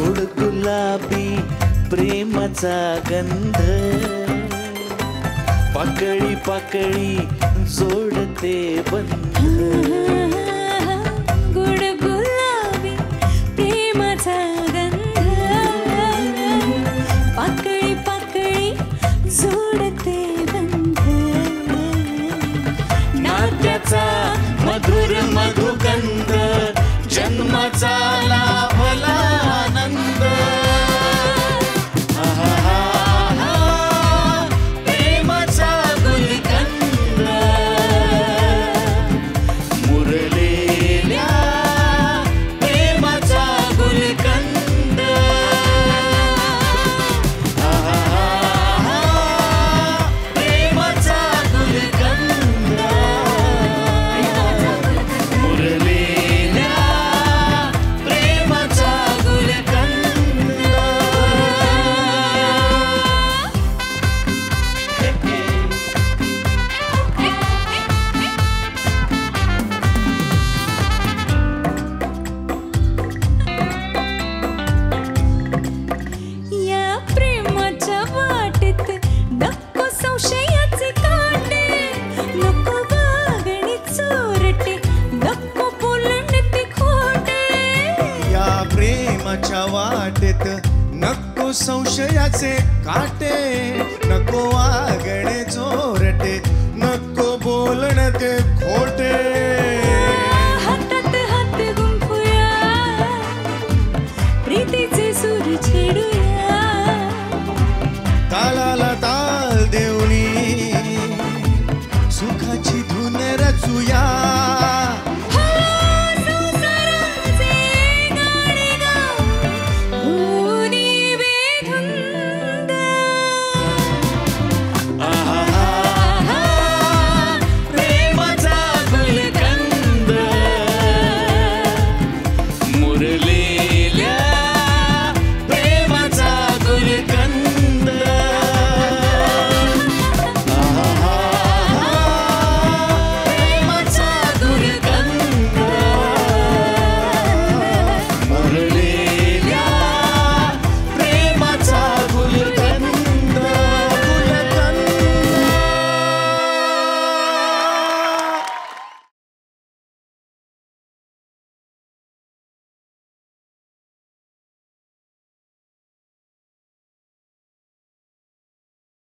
गोड गुलाबी प्रेमाचा गंध पाकळी पाकळी जोडते बंध गोड गुलाबी प्रेमाचा गंध पाकळी पाकळी जोडते बंध नात्याचा मधुर मधुगंध जन्माचा लाभला आनंद प्रेमाचा गुलकंद मुरलेल्या प्रेमाचा गुलकंद प्रेमाचा गुलकंद मुरलेल्या प्रेमाचा गुलकंद या प्रेमाच्या वाटेत नको संशयाचे काटे नको वागणे चोरटे नको बोलणे ते खोटे या प्रेमाच्या वाटेत नको संशयाचे काटे नको वागणे चोरटे नको बोलणे ते खोटे हातात हात गुंफूया प्रीतीचे सूर छेडूया